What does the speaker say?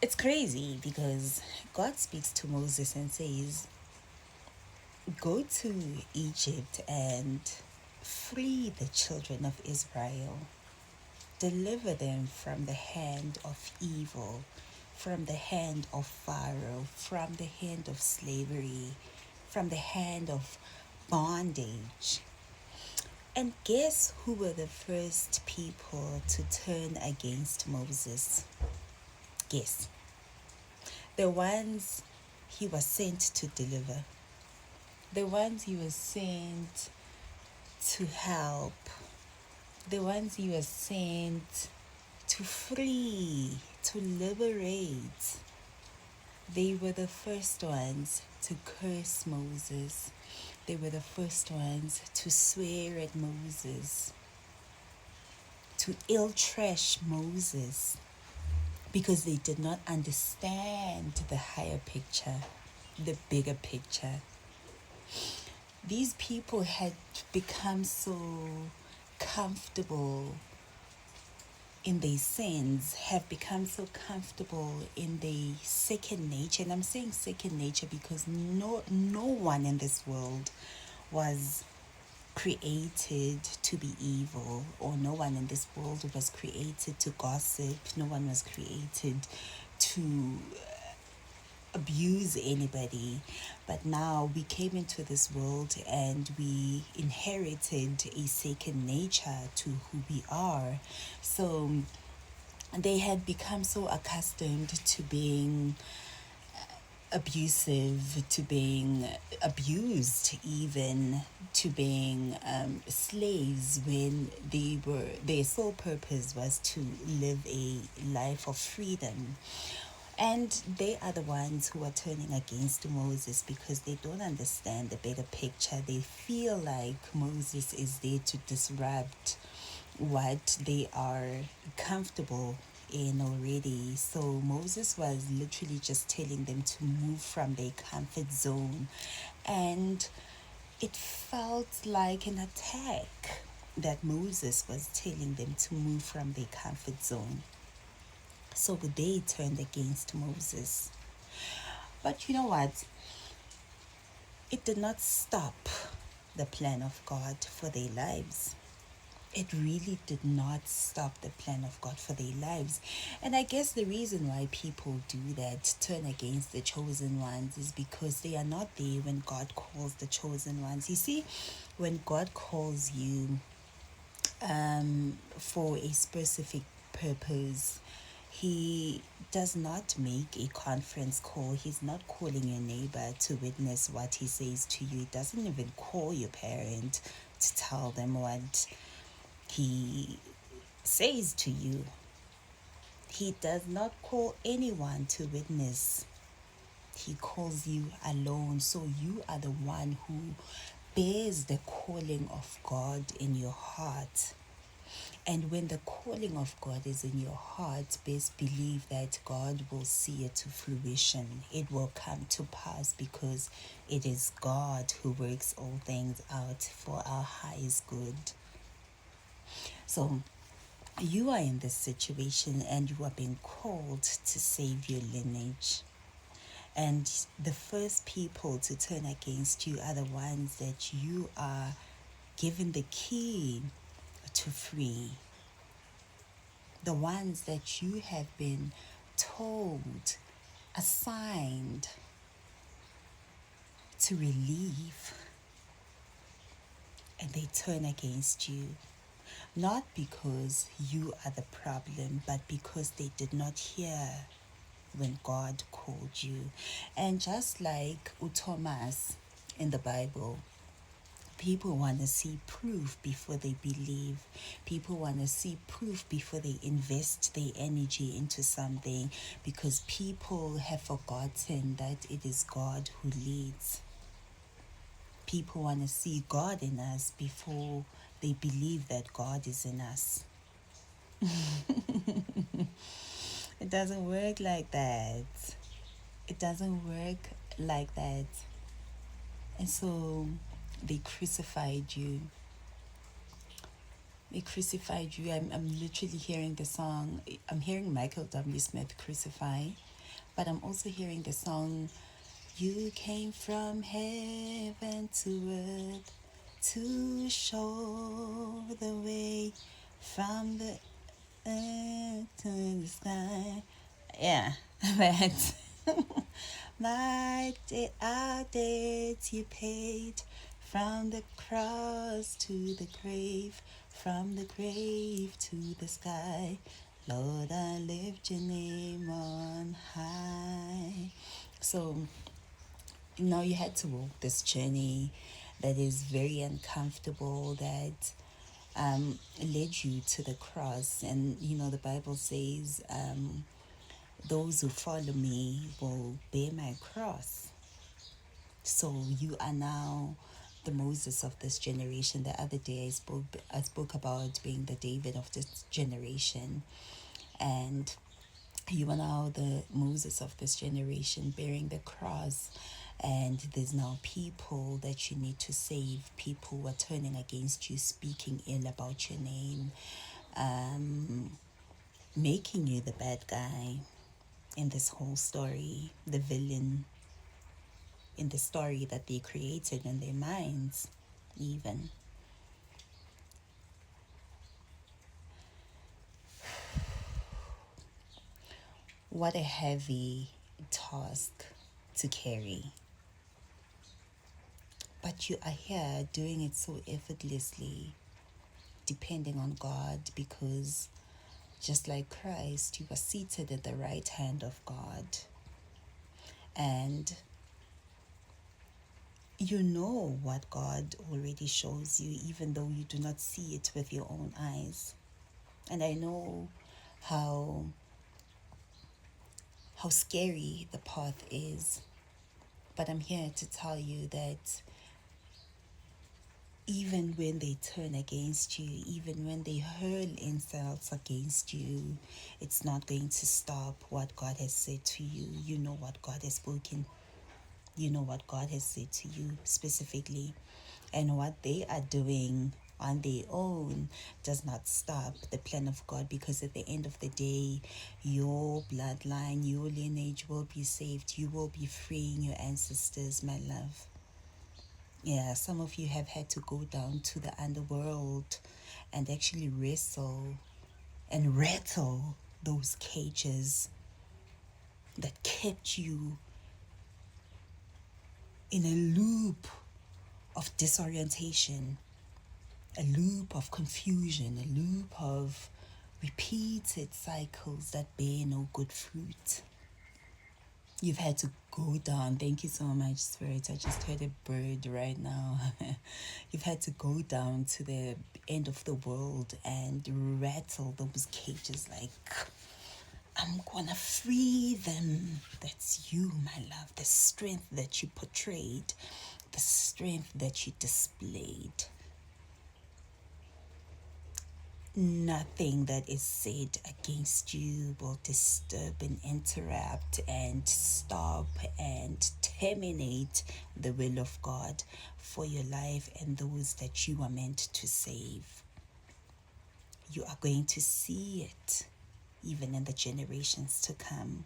It's crazy because God speaks to Moses and says, "Go to Egypt and free the children of Israel. Deliver them from the hand of evil, from the hand of Pharaoh, from the hand of slavery, from the hand of bondage." And guess who were the first people to turn against Moses? Guess. The ones he was sent to deliver, the ones he was sent to help, the ones he was sent to free, to liberate. They were the first ones to curse Moses. They were the first ones to swear at Moses, to ill trash Moses, because they did not understand the higher picture, the bigger picture. These people had become so comfortable in their sins, have become so comfortable in their second nature. And I'm saying second nature because no one in this world was created to be evil, or no one in this world was created to gossip. No one was created to abuse anybody. But now we came into this world and we inherited a second nature to who we are. So they had become so accustomed to being abusive, to being abused, even to being slaves, when their sole purpose was to live a life of freedom. And they are the ones who are turning against Moses because they don't understand the bigger picture. They feel like Moses is there to disrupt what they are comfortable in already. So Moses was literally just telling them to move from their comfort zone. And it felt like an attack that Moses was telling them to move from their comfort zone. So they turned against Moses. But you know what? It did not stop the plan of God for their lives. It really did not stop the plan of God for their lives. And I guess the reason why people do that, turn against the chosen ones, is because they are not there when God calls the chosen ones. You see, when God calls you for a specific purpose, he does not make a conference call. He's not calling your neighbor to witness what he says to you. He doesn't even call your parent to tell them what he says to you. He does not call anyone to witness. He calls you alone. So you are the one who bears the calling of God in your heart. And when the calling of God is in your heart, best believe that God will see it to fruition. It will come to pass because it is God who works all things out for our highest good. So you are in this situation and you are being called to save your lineage. And the first people to turn against you are the ones that you are given the key to free. The ones that you have been told, assigned to relieve, and they turn against you. Not because you are the problem, but because they did not hear when God called you. And just like Thomas in the Bible, people want to see proof before they believe. People want to see proof before they invest their energy into something, because people have forgotten that it is God who leads. People want to see God in us before they believe that God is in us. It doesn't work like that. It doesn't work like that. And so they crucified you. They crucified you. I'm literally hearing the song. I'm hearing Michael W. Smith, Crucify. But I'm also hearing the song, you came from heaven to earth to show the way from the earth to the sky. Yeah, that. Our debts you paid from the cross to the grave, from the grave to the sky. Lord, I lift your name on high. So now you had to walk this journey that is very uncomfortable, that led you to the cross. And the Bible says, those who follow me will bear my cross. So you are now the Moses of this generation. The other day I spoke about being the David of this generation, and you are now the Moses of this generation, bearing the cross. And there's now people that you need to save, people who are turning against you, speaking ill about your name, making you the bad guy in this whole story, the villain in the story that they created in their minds, even. What a heavy task to carry. But you are here doing it so effortlessly, depending on God, because just like Christ, you are seated at the right hand of God. And you know what God already shows you, even though you do not see it with your own eyes. And I know how scary the path is, but I'm here to tell you that even when they turn against you, even when they hurl insults against you, it's not going to stop what God has said to you. You know what God has spoken. You know what God has said to you specifically. And what they are doing on their own does not stop the plan of God, because at the end of the day, your bloodline, your lineage will be saved. You will be freeing your ancestors, my love. Yeah, some of you have had to go down to the underworld and actually wrestle and rattle those cages that kept you in a loop of disorientation, a loop of confusion, a loop of repeated cycles that bear no good fruit. You've had to go down. Thank you so much, Spirit. I just heard a bird right now. You've had to go down to the end of the world and rattle those cages like, I'm gonna free them. That's you, my love. The strength that you portrayed, the strength that you displayed. Nothing that is said against you will disturb and interrupt and stop and terminate the will of God for your life and those that you are meant to save. You are going to see it even in the generations to come.